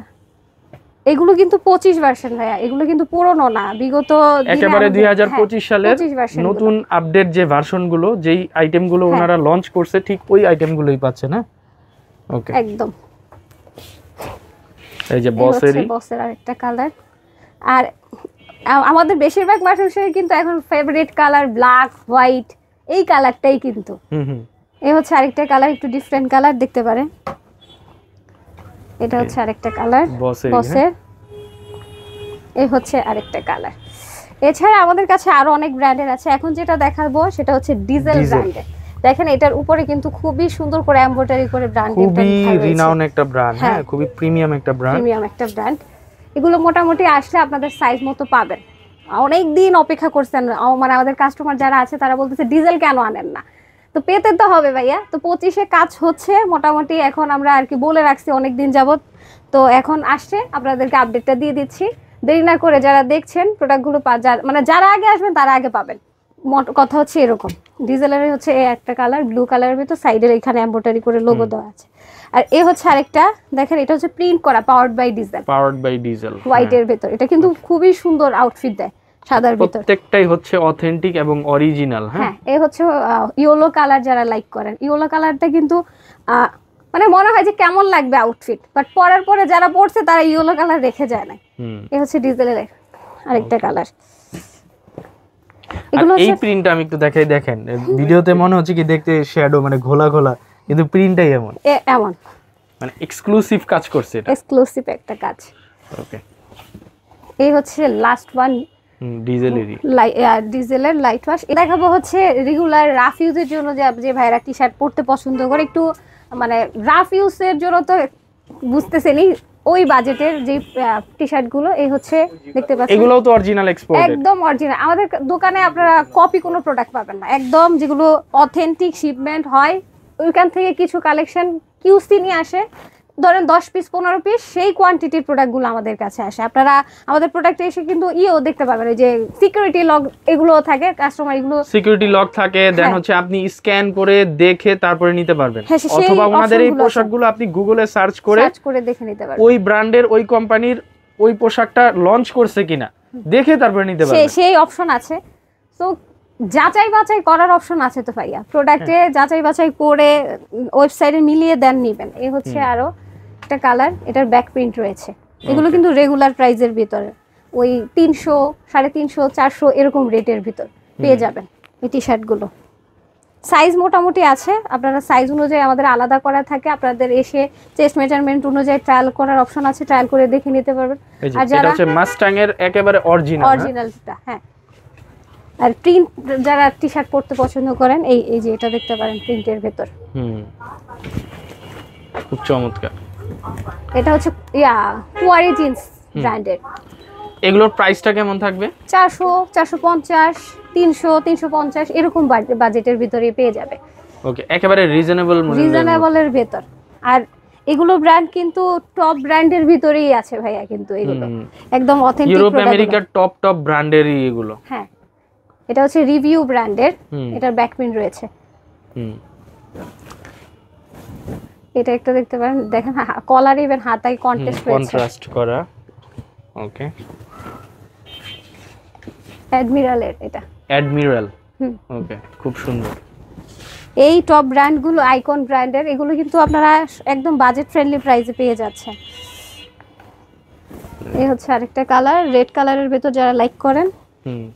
এগুলো কিন্তু 25 ভার্সন ভাইয়া, এগুলো কিন্তু পুরনো না, বিগত একেবারে 2025 সালের নতুন আপডেট যে ভার্সনগুলো, যেই আইটেমগুলো ওনারা লঞ্চ করছে, ঠিক ওই আইটেমগুলোই পাচ্ছে না। ওকে, একদম। এই যে বসের আরেকটা কালার। আর আমাদের বেশিরভাগ মানুষের কিন্তু এখন ফেভারিট কালার ব্ল্যাক হোয়াইট, এই কালারটাই কিন্তু। এই হচ্ছে আরেকটা কালার, একটু ডিফারেন্ট কালার দেখতে পারেন। এটা হচ্ছে আরেকটা কালার বসের, এই হচ্ছে আরেকটা কালার। এছাড়া আমাদের কাছে আরো অনেক ব্র্যান্ডের আছে। এখন যেটা দেখাবো সেটা হচ্ছে ডিজেল ব্র্যান্ডের। দেখেন এটার উপরে কিন্তু খুবই সুন্দর করে এমব্রয়ডারি করে ব্র্যান্ডের, খুবই রিনাউন একটা ব্র্যান্ড, হ্যাঁ খুবই প্রিমিয়াম একটা ব্র্যান্ড। এগুলো মোটামুটি আসলে আপনাদের সাইজ মতো পাবেন। অনেক দিন অপেক্ষা করছেন, মানে আমাদের কাস্টমার যারা আছে তারা বলতেছে ডিজেল কেন আনেন না, তো পেতে তো হবে ভাইয়া। তো 25-এ কাজ হচ্ছে মোটামুটি, এখন আমরা আর কি বলে রাখছি অনেক দিন যাবত, তো এখন আসছে আপনাদেরকে আপডেটটা দিয়ে দিচ্ছি। দেরি না করে যারা দেখছেন প্রোডাক্টগুলো মানে যারা আগে আসবেন তারা আগে পাবেন, কথা হচ্ছে এরকম। ডিজেলের হচ্ছে এই একটা কালার, ব্লু কালারের ভিতর সাইডের এখানে এমব্রয়ডারি করে লোগো দেওয়া আছে। আর এই হচ্ছে আরেকটা, দেখেন এটা হচ্ছে প্রিন্ট করা পাওয়ার্ড বাই ডিজেল হোয়াইটের ভিতর। এটা কিন্তু খুবই সুন্দর আউটফিট দেয় সাদার ভিতর, প্রত্যেকটাই হচ্ছে অথেন্টিক এবং অরিজিনাল। হ্যাঁ এই হচ্ছে ইয়েলো কালার, যারা লাইক করেন ইয়েলো কালারটা কিন্তু মানে মনে হয় যে কেমন লাগবে আউটফিট, বাট পরার পরে যারা পরছে তারা ইয়েলো কালার রেখে যায় না। এই হচ্ছে ডিজেলের আরেকটা কালার। এগুলো এই প্রিন্টটা আমি একটু দেখাই, দেখেন ভিডিওতে মনে হচ্ছে কি দেখতে শ্যাডো মানে ঘোলা ঘোলা, কিন্তু প্রিন্টটাই এমন মানে এক্সক্লুসিভ কাজ করছে, এটা এক্সক্লুসিভ একটা কাজ। ওকে, এই হচ্ছে লাস্ট ওয়ান ডিজেলের লাইট ওয়াশ। দেখাবো হচ্ছে রেগুলার রাফ ইউজের জন্য যে ভাইরা টি শার্ট পরতে পছন্দ করে, একটু মানে রাফ ইউজের জন্য তো বুঝতেছেনই ওই বাজেটের যে টি শার্ট গুলো। এই হচ্ছে দেখতে পাচ্ছেন, এগুলোও তো অরিজিনাল এক্সপোর্টেড, একদম অরিজিনাল। আমাদের দোকানে আপনারা কপি কোনো প্রোডাক্ট পাবেন না, একদম যেগুলো অথেন্টিক শিপমেন্ট হয় ওইখান থেকে কিছু কালেকশন কিউসি নিয়ে আসে, ধরেন 10 পিস 15 পিস, সেই কোয়ান্টিটির প্রোডাক্টগুলো আমাদের কাছে আসে। আপনারা আমাদের প্রোডাক্টে এসে কিন্তু দেখতে পাবেন, যে সিকিউরিটি লক এগুলো থাকে, কাস্টমার এগুলো সিকিউরিটি লক থাকে, দেন হচ্ছে আপনি স্ক্যান করে দেখে তারপরে নিতে পারবেন, অথবা আমাদের এই পোশাকগুলো আপনি গুগলে সার্চ করে দেখে নিতে পারবেন, ওই ব্র্যান্ডের ওই কোম্পানির ওই পোশাকটা লঞ্চ করছে কিনা দেখে তারপরে নিতে পারবেন, সেই অপশন আছে। তো যাচাই বাছাই করার অপশন আছে তো ভাইয়া, প্রোডাক্টে যাচাই বাছাই করে ওয়েবসাইটে মিলিয়ে দেন নিবেন। এই হচ্ছে আরো একটা কালার, এটার ব্যাক প্রিন্ট রয়েছে। এগুলো কিন্তু রেগুলার প্রাইসের ভিতরে, ওই 300, 350, 400 এরকম রেটের ভিতর পেয়ে যাবেন এই টি শার্টগুলো। সাইজ মোটামুটি আছে, আপনারা সাইজ অনুযায়ী আমাদের আলাদা করা থাকে, আপনাদের এসে চেস্ট মেজারমেন্ট অনুযায়ী ট্রায়াল করার অপশন আছে, ট্রায়াল করে দেখে নিতে পারবেন। আর যারা হচ্ছে মাস্টাং এর একেবারে অরিজিনালটা, হ্যাঁ। আর প্রিন্ট যারা টি শার্ট পরতে পছন্দ করেন, এই যে এটা দেখতে পারেন প্রিন্টের ভেতর, খুব চমৎকার। এটা হচ্ছে কুয়ারি জিন্স ব্র্যান্ডের। এগুলোর প্রাইসটা কেমন থাকবে? 400, 450, 300, 350 এরকম বাজেটের ভিতরে পেয়ে যাবে। ওকে, একেবারে রিজনেবলের ভেতর। আর এগুলো ব্র্যান্ড কিন্তু টপ ব্র্যান্ডের ভিতরেই আছে ভাইয়া, কিন্তু এগুলো একদম অথেন্টিক ইউরোপ আমেরিকার টপ ব্র্যান্ডেরই এগুলো। হ্যাঁ, এটা হচ্ছে রিভিউ ব্র্যান্ডের, এটার ব্যাক প্রিন্ট রয়েছে। এটা একটা দেখতে পারেন, দেখেন কলার ইভেন হাতায় কন্ট্রাস্ট করা। ওকে, অ্যাডমিরালের, এটা অ্যাডমিরাল। ওকে, খুব সুন্দর। এই টপ ব্র্যান্ডগুলো আইকন ব্র্যান্ডের, এগুলো কিন্তু আপনারা একদম বাজেট ফ্রেন্ডলি প্রাইসে পেয়ে যাচ্ছেন। এই হচ্ছে আরেকটা কালার, রেড কালারের ভেতর যারা লাইক করেন।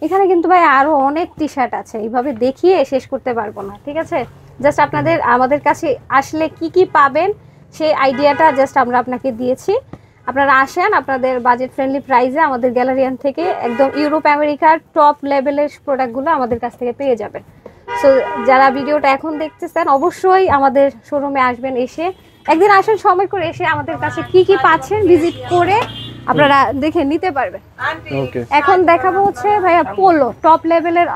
এখানে কিন্তু ভাই আরো অনেক টি শার্ট আছে, এইভাবে দেখিয়ে শেষ করতে পারবো না, ঠিক আছে? জাস্ট আপনাদের আমাদের কাছে আসলে কি কি পাবেন সেই আইডিয়াটা জাস্ট আমরা আপনাকে দিয়েছি। আপনারা আসেন, আপনাদের বাজেট ফ্রেন্ডলি প্রাইসে আমাদের গ্যালারিয়ান থেকে একদম ইউরোপ আমেরিকার টপ লেভেলের প্রোডাক্টগুলো আমাদের কাছ থেকে পেয়ে যাবেন। সো যারা ভিডিওটা এখন দেখতেছেন অবশ্যই আমাদের শোরুমে আসবেন, এসে একদিন আসেন সময় করে, এসে আমাদের কাছে কি কি পাচ্ছেন ভিজিট করে আপনারা দেখে নিতে পারবেন। ওকে, এখন দেখাবো হচ্ছে ভাইয়া পোলো, টপ লেভেলের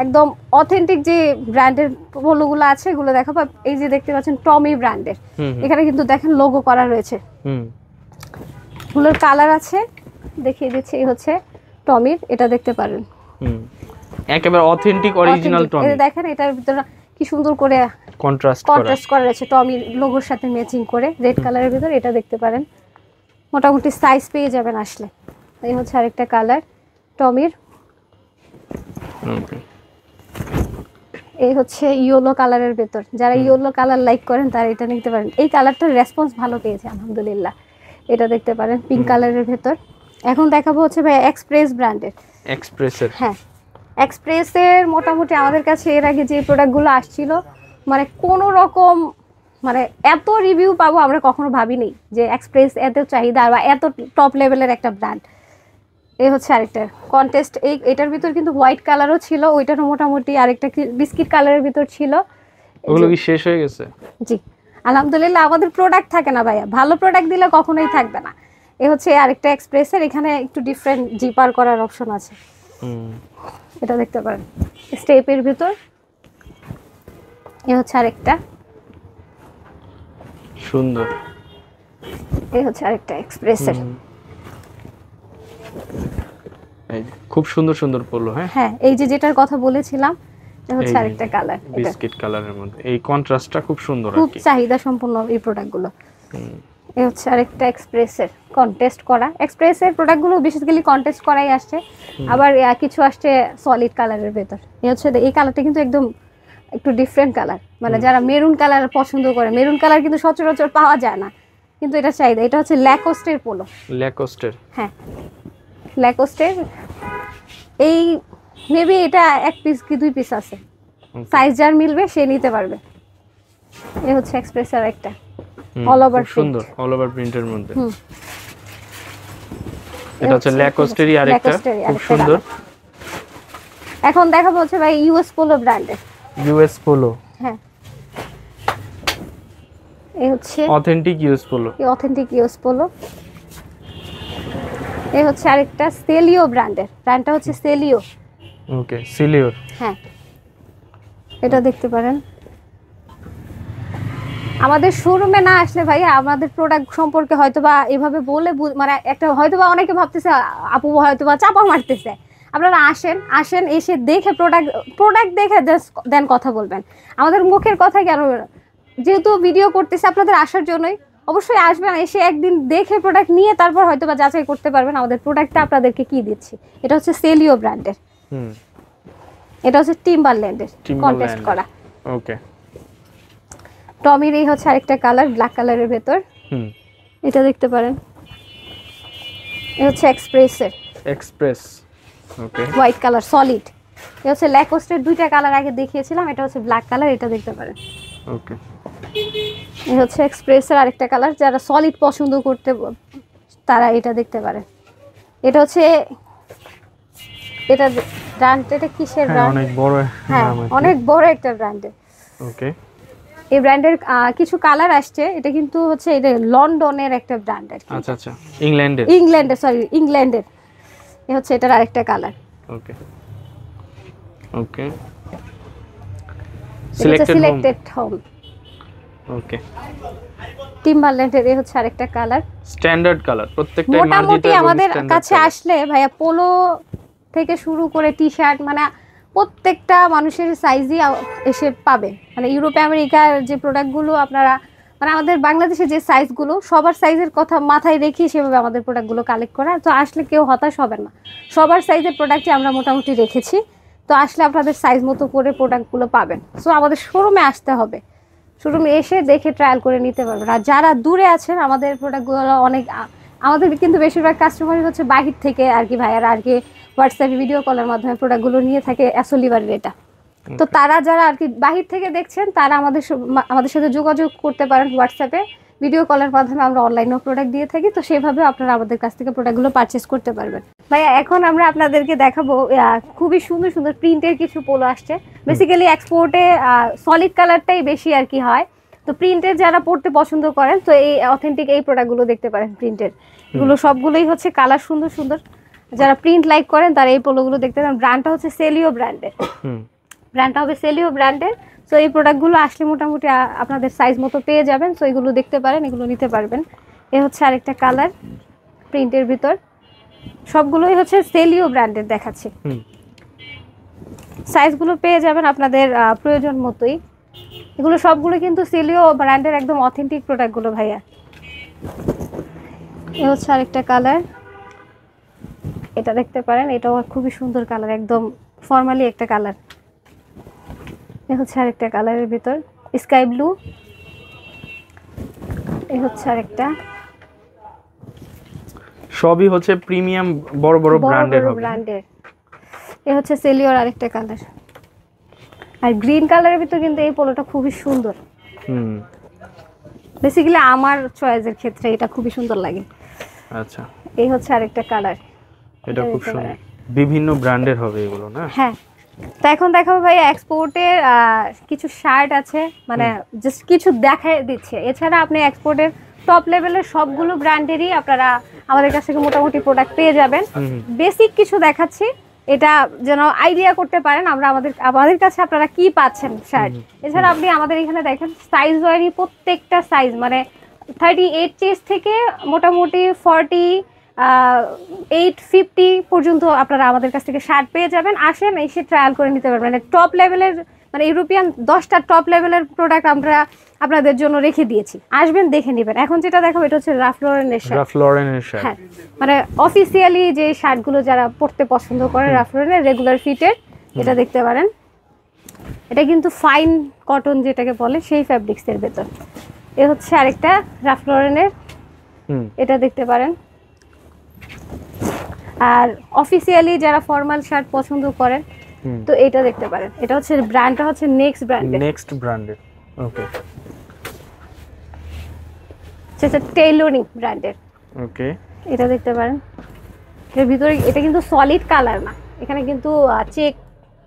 একদম অথেন্টিক যে ব্র্যান্ডের পোলোগুলো আছে এগুলো দেখাবো। এই যে দেখতে পাচ্ছেন টমি ব্র্যান্ডের, এখানে কিন্তু দেখেন লোগো করা রয়েছে। এগুলোর কালার আছে, দেখিয়ে দিচ্ছি। এই হচ্ছে টমির, এটা দেখতে পারেন, একেবারে অথেন্টিক অরিজিনাল টমি। এই দেখেন এটার ভিতরে কি সুন্দর করে কন্ট্রাস্ট করা আছে টমির লোগোর সাথে ম্যাচিং করে, রেড কালারের ভিতর। এটা দেখতে পারেন, মোটামুটি সাইজ পেয়ে যাবেন আসলে। এই হচ্ছে আরেকটা কালার টমির। এই হচ্ছে ইয়েলো কালারের ভেতর, যারা ইয়েলো কালার লাইক করেন তারা এটা নিতে পারেন। এই কালারটার রেসপন্স ভালো পেয়েছে আলহামদুলিল্লাহ। এটা দেখতে পারেন পিঙ্ক কালারের ভেতর। এখন দেখাবো হচ্ছে ভাই এক্সপ্রেস ব্র্যান্ডের। এক্সপ্রেসের, হ্যাঁ, এক্সপ্রেসের মোটামুটি আমাদের কাছে এর আগে যে প্রোডাক্টগুলো আসছিল, মানে কোনো রকম মানে এত রিভিউ পাবো আমরা কখনো ভাবিনি যে এক্সপ্রেস এত চাহিদা বা এত টপ লেভেলের একটা ব্র্যান্ড। এই হচ্ছে আরেকটা কন্টেস্ট, এটার ভিতর কিন্তু হোয়াইট কালারও ছিল, ওইটারও মোটামুটি আরেকটা বিস্কিট কালারের ভিতর ছিল। ওগুলো কি শেষ হয়ে গেছে? জি আলহামদুলিল্লাহ, আমাদের প্রোডাক্ট থাকে না ভাইয়া, ভালো প্রোডাক্ট দিলে কখনোই থাকবে না। এই হচ্ছে আরেকটা এক্সপ্রেসের, এখানে একটু ডিফারেন্ট জিপার করার অপশন আছে। এটা দেখতে পারেন স্টেপের ভিতর। এই হচ্ছে আরেকটা সুন্দর, এই হচ্ছে আরেকটা এক্সপ্রেসের। খুব সুন্দর সুন্দর পড়লো। হ্যাঁ, এই যে যেটার কথা বলেছিলাম এটা হচ্ছে আরেকটা কালার, বিস্কিট কালারের মধ্যে। এই কন্ট্রাস্টটা খুব সুন্দর, খুব চাহিদা সম্পন্ন এই প্রোডাক্টগুলো। এই হচ্ছে আরেকটা এক্সপ্রেসের, কন্টেস্ট করা। এক্সপ্রেসের প্রোডাক্টগুলো বেসিক্যালি কন্টেস্ট করাই আসছে, আবার কিছু আসছে সলিড কালারের ভেতর। এই হচ্ছে এই কালারটা কিন্তু একদম একটু ডিফারেন্ট কালার, মানে যারা মেরুন কালার পছন্দ করে, মেরুন কালার কিন্তু সচরাচর পাওয়া যায় না, কিন্তু এটা চাহিদা। এটা হচ্ছে ল্যাকোস্টের পোলো। ল্যাকোস্টের, হ্যাঁ ল্যাকোস্টের। এই মেবি এটা এক পিস কি দুই পিস আছে, সাইজ যার মিলবে সে নিতে পারবে। এই হচ্ছে এক্সপ্রেসের একটা অল ওভার সুন্দর অল ওভার প্রিন্টের মধ্যে। এটা হচ্ছে ল্যাকোস্টেরই আরেকটা খুব সুন্দর। এখন দেখাবো হচ্ছে ভাই ইউএস পোলো ব্র্যান্ডের। ইউএস পোলো, হ্যাঁ এই হচ্ছে অথেন্টিক ইউএস পোলো, এই অথেন্টিক ইউএস পোলো। এই হচ্ছে আরেকটা সেলিও ব্র্যান্ডের, ব্র্যান্ডটা হচ্ছে সেলিও। ওকে, সেলিওর। হ্যাঁ, এটা দেখতে পারেন। আমাদের শোরুমে না আসলে ভাই আমাদের প্রোডাক্ট সম্পর্কে হয়তোবা এভাবে বলে মানে একটা হয়তোবা অনেকে ভাবতেছে আপু হয়তোবা চাপা মারতেছে। আপনারা আসেন এসে দেখে প্রোডাক্ট দেখে দেন কথা বলবেন। আমাদের মুখের কথা কেন, যেহেতু ভিডিও করতেছে আপনাদের আসার জন্যই, অবশ্যই আসবেন, এসে একদিন দেখে প্রোডাক্ট নিয়ে তারপর হয়তোবা যাচাই করতে পারবেন আমাদের প্রোডাক্টটা আপনাদেরকে কি দিচ্ছি। এটা হচ্ছে সেলিও ব্র্যান্ডের। এটা হচ্ছে টিম্বারল্যান্ডের কন্টেস্ট করা। ওকে, টমির এই হচ্ছে আরেকটা কালার, ব্ল্যাক কালারের ভেতর। এটা দেখতে পারেন, এটা হচ্ছে এক্সপ্রেস। ওকে, হোয়াইট কালার সলিড। এটা হচ্ছে ল্যাকোস্টের দুইটা কালার আগে দেখিয়েছিলাম, এটা হচ্ছে ব্ল্যাক কালার, এটা দেখতে পারেন। ওকে, এটা হচ্ছে এক্সপ্রেসের আরেকটা কালার, যারা সলিড পছন্দ করতে তারা এটা দেখতে পারেন। এটা হচ্ছে এটা ব্র্যান্ড, এটা কিসের ব্র্যান্ড? অনেক বড়, হ্যাঁ অনেক বড় একটা ব্র্যান্ডের। ওকে, এই ব্র্যান্ডের কিছু কালার আসছে, এটা কিন্তু হচ্ছে এটা লন্ডনের একটা ব্র্যান্ড আর কি। আচ্ছা আচ্ছা, ইংল্যান্ডের এই হচ্ছে এটার আরেকটা কালার। ওকে ওকে, সিলেক্টেড হোম। ওকে, টিম্বারল্যান্ডের এই হচ্ছে আরেকটা কালার, স্ট্যান্ডার্ড কালার। প্রত্যেকটা মোটামুটি আমাদের কাছে আসলে ভাইয়া পোলো থেকে শুরু করে টি শার্ট, মানে প্রত্যেকটা মানুষের সাইজই এসে পাবে। মানে ইউরোপে আমেরিকার যে প্রোডাক্টগুলো আপনারা, মানে আমাদের বাংলাদেশে যে সাইজগুলো, সবার সাইজের কথা মাথায় রেখে সেভাবে আমাদের প্রোডাক্টগুলো কালেক্ট করা। তো আসলে কেউ হতাশ হবেন না, সবার সাইজের প্রোডাক্টই আমরা মোটামুটি রেখেছি। তো আসলে আপনাদের সাইজ মতো করে প্রোডাক্টগুলো পাবেন। সো আমাদের শোরুমে আসতে হবে, শোরুমে এসে দেখে ট্রায়াল করে নিতে পারবেন। আর যারা দূরে আছেন, আমাদের প্রোডাক্টগুলো অনেক, আমাদের কিন্তু বেশিরভাগ কাস্টমারই হচ্ছে বাহির থেকে আর কি ভাইয়ারা আর কি হোয়াটসঅ্যাপে ভিডিও কলের মাধ্যমে প্রোডাক্টগুলো নিয়ে থাকে অ্যাসোলিভারের এটা। তো তারা যারা আর কি বাহির থেকে দেখছেন, তারা আমাদের সাথে যোগাযোগ করতে পারেন হোয়াটসঅ্যাপে, ভিডিও কলের মাধ্যমে আমরা অনলাইনেও প্রোডাক্ট দিয়ে থাকি। তো সেভাবে আপনারা আমাদের কাছ থেকে প্রোডাক্টগুলো পারচেস করতে পারবেন। ভাইয়া এখন আমরা আপনাদেরকে দেখাবো খুবই সুন্দর সুন্দর প্রিন্টের কিছু পোলো আসছে। বেসিক্যালি এক্সপোর্টে সলিড কালারটাই বেশি আর কি হয়, তো প্রিন্টের যারা পড়তে পছন্দ করেন, তো এই অথেন্টিক এই প্রোডাক্টগুলো দেখতে পারেন। প্রিন্টের এগুলো সবগুলোই হচ্ছে কালার সুন্দর সুন্দর, যারা প্রিন্ট লাইক করেন তারা এই পোলোগুলো দেখতে পারেন। ব্র্যান্ডটা হচ্ছে সেলিও ব্র্যান্ডের, ব্র্যান্ডটা হবে সেলিও ব্র্যান্ডের। সো এই প্রোডাক্টগুলো আসলে মোটামুটি আপনাদের সাইজ মতো পেয়ে যাবেন। সো এগুলো দেখতে পারেন, এগুলো নিতে পারবেন। এ হচ্ছে আরেকটা কালার প্রিন্টের ভিতর, সবগুলোই হচ্ছে সেলিও ব্র্যান্ডের দেখাচ্ছি। সাইজগুলো পেয়ে যাবেন আপনাদের প্রয়োজন মতোই। এগুলো সবগুলো কিন্তু সেলিও ব্র্যান্ডের একদম অথেন্টিক প্রোডাক্টগুলো ভাইয়া। এ হচ্ছে আরেকটা কালার, এটা দেখতে পারেন, এটাও খুবই সুন্দর কালার, একদম ফর্মালি একটা কালার। এ হচ্ছে আরেকটা কালারের ভিতর স্কাই ব্লু। এ হচ্ছে আরেকটা, সবই হচ্ছে প্রিমিয়াম বড় বড় ব্র্যান্ডের হবে। এ হচ্ছে সেলিওর আরেকটা কালার। আর গ্রিন কালারের ভিতর কিন্তু এই পোলোটা খুবই সুন্দর। বেসিক্যালি আমার চয়েসের ক্ষেত্রে এটা খুবই সুন্দর লাগে। আচ্ছা, এই হচ্ছে আরেকটা কালার, এটা খুব সুন্দর, বিভিন্ন ব্র্যান্ডের হবে এগুলো না? হ্যাঁ। তো এখন দেখাবো ভাই এক্সপোর্টের কিছু শার্ট আছে, মানে জাস্ট কিছু দেখাই দিচ্ছে। এছাড়া আপনি এক্সপোর্টের টপ লেভেলের সবগুলো ব্র্যান্ডেরই আপনারা আমাদের কাছ থেকে মোটামুটি প্রোডাক্ট পেয়ে যাবেন। বেসিক কিছু দেখাচ্ছি, এটা যেন আইডিয়া করতে পারেন আমাদের কাছে আপনারা কি পাচ্ছেন শার্ট। এছাড়া আপনি আমাদের এখানে দেখেন সাইজ ওয়ারি, প্রত্যেকটা সাইজ মানে 38 চেস্ট থেকে মোটামুটি 48-50 পর্যন্ত আপনারা আমাদের কাছ থেকে শার্ট পেয়ে যাবেন। আসেন, এসে ট্রায়াল করে নিতে পারবেন। মানে টপ লেভেলের, মানে ইউরোপিয়ান 10টা টপ লেভেলের প্রোডাক্ট আমরা আপনাদের জন্য রেখে দিয়েছি, আসবেন দেখে নেবেন। এখন যেটা দেখাবো এটা হচ্ছে রাফ লরেনের শার্ট। হ্যাঁ, মানে অফিসিয়ালি যে শার্টগুলো যারা পরতে পছন্দ করে, রাফ লরেনের রেগুলার ফিটের, এটা দেখতে পারেন। এটা কিন্তু ফাইন কটন যেটাকে বলে, সেই ফ্যাব্রিক্সের ভেতর। এ হচ্ছে আরেকটা রাফ লরেনের, এটা দেখতে পারেন। আর অফিসিয়ালি যারা ফর্মাল শার্ট পছন্দ করেন, তো এটা দেখতে পারেন। এটা হচ্ছে ব্র্যান্ডটা হচ্ছে নেক্সট ব্র্যান্ডের। ওকে, সেটা টেইলরিং ব্র্যান্ডের। ওকে, এটা দেখতে পারেন। এর ভিতরে এটা কিন্তু সলিড কালার না, এখানে কিন্তু চেক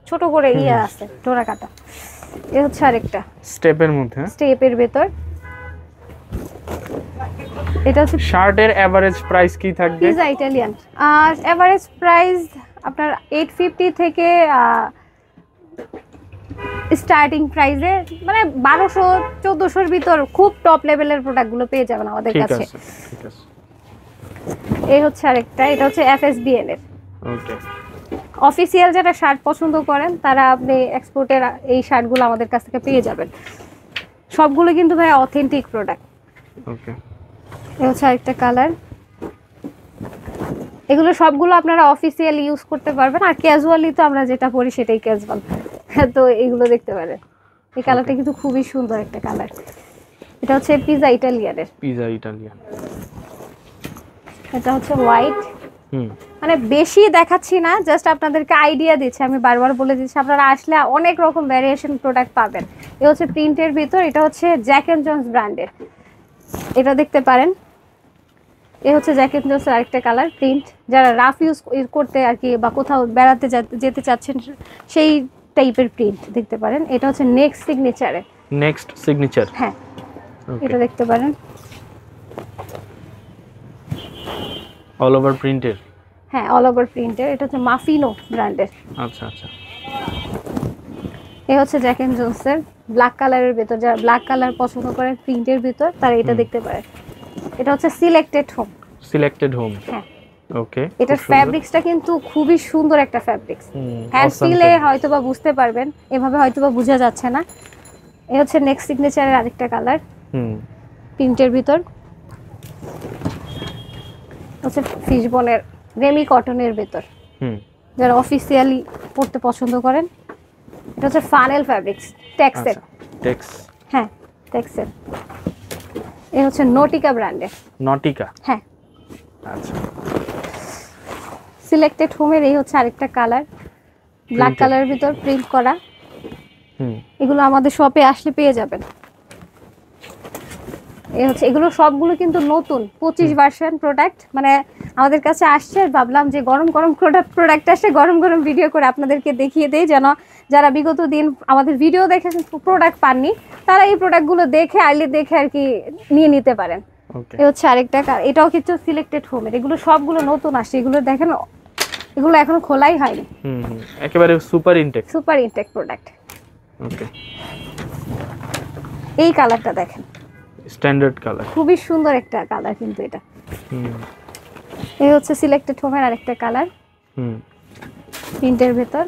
ছোট করে আছে, ডোরা কাটা। এ হচ্ছে আরেকটা স্টেপের ভেতর। এটা হচ্ছে শার্টের এভারেজ প্রাইস কি থাকবে? পিজা ইটালিয়ান আর এভারেজ প্রাইস আপনার 850 থেকে স্টার্টিং প্রাইসে, মানে 1200-1400 ভিতর খুব টপ লেভেলের প্রোডাক্টগুলো পেয়ে যাবেন আমাদের কাছে। ঠিক আছে। এই হচ্ছে আরেকটা, এটা হচ্ছে FSBN এর। ওকে, অফিসিয়াল যারা শার্ট পছন্দ করেন তারা আপনি এক্সপোর্টের এই শার্টগুলো আমাদের কাছ থেকে পেয়ে যাবেন। সবগুলো কিন্তু ভাই অথেন্টিক প্রোডাক্ট। ওকে, এই হচ্ছে আরেকটা কালার, এগুলো সবগুলো আপনারা অফিসিয়ালি ইউজ করতে পারবেন, আর ক্যাজুয়ালি তো আমরা যেটা পরি সেটাই ক্যাজুয়াল। তো এগুলো দেখতে পারেন। এই কালারটা কিন্তু খুবই সুন্দর একটা কালার। এটা হচ্ছে পিজা ইটালিয়ানের। Pizza Italian. এটা হচ্ছে হোয়াইট। মানে বেশি দেখাচ্ছি না, জাস্ট আপনাদেরকে আইডিয়া দিচ্ছি, আমি বারবার বলে দিচ্ছি, আপনারা আসলে অনেক রকম ভ্যারিয়েশন প্রোডাক্ট পাবেন। এ হচ্ছে প্রিন্টের ভিতর, এটা হচ্ছে জ্যাক এন্ড জোন্স ব্র্যান্ডের, এটা দেখতে পারেন। এ হচ্ছে জ্যাক এন্ড জোন্সের আরেকটা কালার প্রিন্ট, যারা রাফ ইউজ করতে আর কি বা কোথাও বেড়াতে যেতে চাচ্ছেন সেই টাইপের প্রিন্ট দেখতে পারেন। এটা হচ্ছে নেক্সট সিগনেচারে। নেক্সট সিগনেচার, হ্যাঁ এটা দেখতে পারেন, অল ওভার প্রিন্টের। হ্যাঁ অল ওভার প্রিন্টের। এটা হচ্ছে মাফিনো ব্র্যান্ডের। আচ্ছা আচ্ছা। এই হচ্ছে জ্যাক এন্ড জোন্সের ব্ল্যাক কালারের ভিতর, যারা ব্ল্যাক কালার পছন্দ করেন প্রিন্টের ভিতর তারা এটা দেখতে পারেন। এটা হচ্ছে সিলেক্টেড হোম। সিলেক্টেড হোম, হ্যাঁ ওকে। এটার ফ্যাব্রিক্সটা কিন্তু খুবই সুন্দর একটা ফ্যাব্রিক্স। হ্যান্ড ফিলে হয়তোবা বুঝতে পারবেন, এভাবে হয়তোবা বোঝা যাচ্ছে না। এই হচ্ছে নেক্সট সিগনেচারের আরেকটা কালার প্রিন্টের ভিতর। হচ্ছে ফিশবোনের রেমি কটনের ভিতর, যারা অফিসিয়ালি পড়তে পছন্দ করেন। এটা হচ্ছে ফানেল ফ্যাব্রিক্স টেক্সের। টেক্স, হ্যাঁ টেক্সের। এই হচ্ছে নটিকা ব্র্যান্ডের। নটিকা, হ্যাঁ আচ্ছা। সিলেক্টেড হোমের এই হচ্ছে আরেকটা কালার, ব্ল্যাক কালারের ভিতর প্রিন্ট করা। এগুলো আমাদের শপে আসলে পেয়ে যাবেন। এই হচ্ছে, এগুলো সবগুলো কিন্তু নতুন 25 ভার্সন প্রোডাক্ট, মানে আমাদের কাছে আসছে। ভাবলাম যে গরম গরম প্রোডাক্ট আসছে, গরম গরম ভিডিও করে আপনাদেরকে দেখিয়ে দেই, যেন যারা বিগত দিন আমাদের ভিডিও দেখেছেন প্রোডাক্ট পাননি তারা এই প্রোডাক্টগুলো দেখে আইলে দেখে আর কি নিয়ে নিতে পারেন। এই হচ্ছে আরেকটা, এটাও কিন্তু সিলেক্টেড হোমের। এগুলো সবগুলো নতুন আসছে, এগুলো দেখেন এগুলো এখনো খোলাই হয়নি। একেবারে super intake, super intake product. Okay. এই কালারটা দেখেন, স্ট্যান্ডার্ড কালার, খুবই সুন্দর একটা কালার কিন্তু এটা। এই হচ্ছে সিলেক্টেড হোমের আরেকটা কালার প্রিন্টের ভিতর।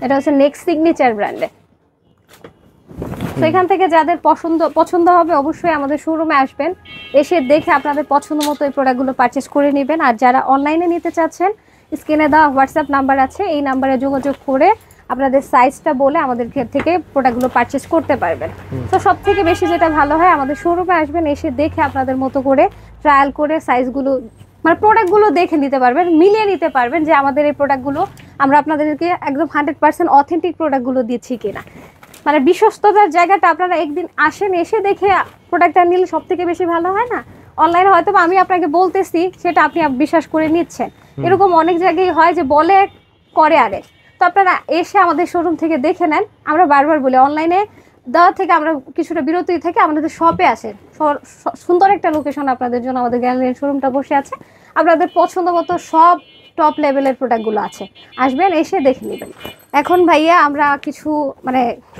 এটা হচ্ছে নেক্সট সিগনেচার ব্র্যান্ডের। তো এখান থেকে যাদের পছন্দ হবে অবশ্যই আমাদের শোরুমে আসবেন, এসে দেখে আপনাদের পছন্দ মতো এই প্রোডাক্টগুলো পারচেস করে নেবেন। আর যারা অনলাইনে নিতে চাচ্ছেন, স্ক্রিনে দেওয়া হোয়াটসঅ্যাপ নাম্বার আছে, এই নাম্বারে যোগাযোগ করে আপনাদের সাইজটা বলে আমাদের থেকে প্রোডাক্টগুলো পারচেস করতে পারবেন। তো সব থেকে বেশি যেটা ভালো হয়, আমাদের শোরুমে আসবেন, এসে দেখে আপনাদের মতো করে ট্রায়াল করে সাইজগুলো মানে প্রোডাক্টগুলো দেখে নিতে পারবেন, মিলিয়ে নিতে পারবেন যে আমাদের এই প্রোডাক্টগুলো আমরা আপনাদেরকে একদম 100% অথেন্টিক প্রোডাক্টগুলো দিচ্ছি কিনা। মানে বিশ্বস্ততার জায়গাটা আপনারা একদিন আসেন, এসে দেখে প্রোডাক্টটা নিলে সব থেকে বেশি ভালো হয় না? অনলাইনে হয়তো আমি আপনাকে বলতেছি সেটা আপনি বিশ্বাস করে নিচ্ছেন, এরকম অনেক জায়গায় হয় যে বলে করে আরে। তো আপনারা এসে আমাদের শোরুম থেকে দেখে নেন। আমরা বারবার বলি অনলাইনে দেওয়া থেকে আমরা কিছুটা বিরতি থেকে আমাদের শপে আসেন, সুন্দর একটা লোকেশন আপনাদের জন্য আমাদের গ্যালারির শোরুমটা বসে আছে। আপনাদের পছন্দ মতো সব টপ লেভেলের প্রোডাক্টগুলো আছে, আসবেন এসে দেখে নেবেন। এখন ভাইয়া আমরা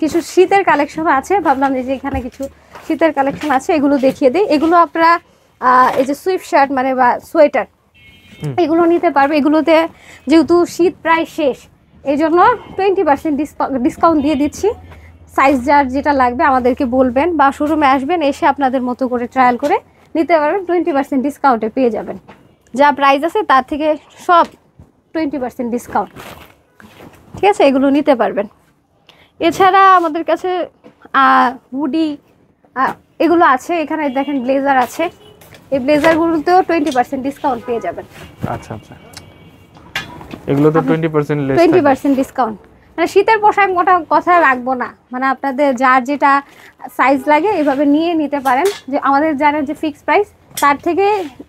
কিছু শীতের কালেকশন আছে, ভাবলাম যে এখানে কিছু শীতের কালেকশন আছে এগুলো দেখিয়ে দিই। এগুলো আপনারা এই যে সুইফট শার্ট মানে বা সোয়েটার এগুলো নিতে পারবে। এগুলোতে যেহেতু শীত প্রায় শেষ, এই জন্য 20% ডিসকাউন্ট দিয়ে দিচ্ছি। সাইজ যার যেটা লাগবে আমাদেরকে বলবেন বা শোরুমে আসবেন, এসে আপনাদের মতো করে ট্রায়াল করে নিতে পারবেন। 20% ডিসকাউন্টে পেয়ে যাবেন, যা প্রাইস আছে তার থেকে সব 20% ডিসকাউন্ট, ঠিক আছে? এগুলো নিতে পারবেন। এছাড়া আমাদের কাছে হুডি এগুলো আছে। এখানে দেখেন ব্লেজার আছে, এই ব্লেজারগুলোতেও 20% ডিসকাউন্ট পেয়ে যাবেন। আচ্ছা আচ্ছা, এগুলো তো 20% ডিসকাউন্ট। মানে শীতের পোশাক মোটা কথা রাখবো না, মানে আপনাদের যার যেটা সাইজ লাগে এভাবে নিয়ে নিতে পারেন। যে আমাদের জানেন যে ফিক্সড প্রাইস, তার থেকে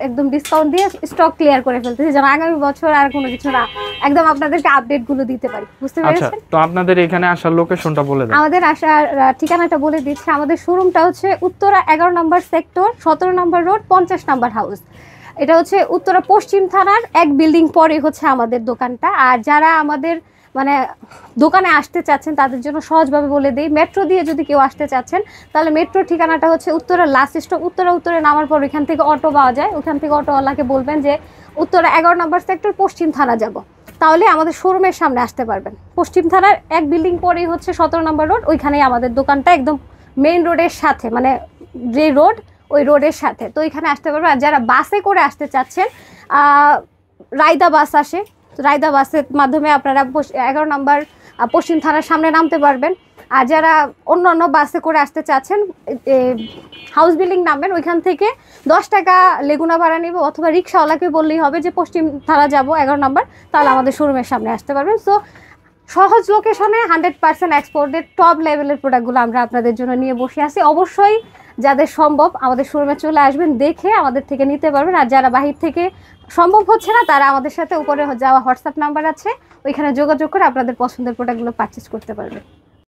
একদম ডিসকাউন্ট দিয়ে স্টক ক্লিয়ার করে ফেলতেছি, যেন আগামী বছর আর কোনো কিছু না, একদম আপনাদেরকে আপডেটগুলো দিতে পারি। বুঝতে পেরেছেন? তো আপনাদের এখানে আসার লোকেশনটা বলে দেন। আমাদের আসার ঠিকানাটা বলে দিচ্ছি। আমাদের শোরুমটা হচ্ছে উত্তরা 11 নম্বর সেক্টর, 17 নম্বর রোড, 50 নম্বর হাউস। এটা হচ্ছে উত্তরা পশ্চিম থানার এক বিল্ডিং পরে হচ্ছে আমাদের দোকানটা। আর যারা আমাদের মানে দোকানে আসতে চাচ্ছেন তাদের জন্য সহজভাবে বলে দিই, মেট্রো দিয়ে যদি কেউ আসতে চাচ্ছেন তাহলে মেট্রোর ঠিকানাটা হচ্ছে উত্তরা লাস্ট স্টপ। উত্তরে নামার পর এখান থেকে অটো পাওয়া যায়, ওখান থেকে অটোওয়ালাকে বলবেন যে উত্তরা 11 নম্বর সেক্টর পশ্চিম থানা যাব, তাহলে আমাদের শোরুমের সামনে আসতে পারবেন। পশ্চিম থানার এক বিল্ডিং পরেই হচ্ছে 17 নম্বর রোড, ওইখানেই আমাদের দোকানটা, একদম মেইন রোডের সাথে, মানে যে রোড ওই রোডের সাথে, তো এখানে আসতে পারবেন। আর যারা বাসে করে আসতে চাচ্ছেন, রায়দা বাস আসে, রায়দা বাসের মাধ্যমে আপনারা 11 নম্বর পশ্চিম থানার সামনে নামতে পারবেন। আর যারা অন্য অন্য বাসে করে আসতে চাচ্ছেন, হাউস বিল্ডিং নামবেন, ওইখান থেকে 10 টাকা লেগুনা ভাড়া নেবে, অথবা রিক্সাওয়ালাকে বললেই হবে যে পশ্চিম থানা যাব 11 নম্বর, তাহলে আমাদের শোরুমের সামনে আসতে পারবেন। সো সহজ লোকেশনে 100% এক্সপোর্টেড টপ লেভেলের প্রোডাক্টগুলো আমরা আপনাদের জন্য নিয়ে বসে আছি। অবশ্যই যাদের সম্ভব আমাদের শোরুমে চলে আসবেন, দেখে আমাদের থেকে নিতে পারবেন। আর যারা বাহির থেকে সম্ভব হচ্ছে না, তারা আমাদের সাথে উপরে যাওয়া হোয়াটসঅ্যাপ নাম্বার আছে, ওইখানে যোগাযোগ করে আপনাদের পছন্দের প্রোডাক্টগুলো পারচেস করতে পারবেন।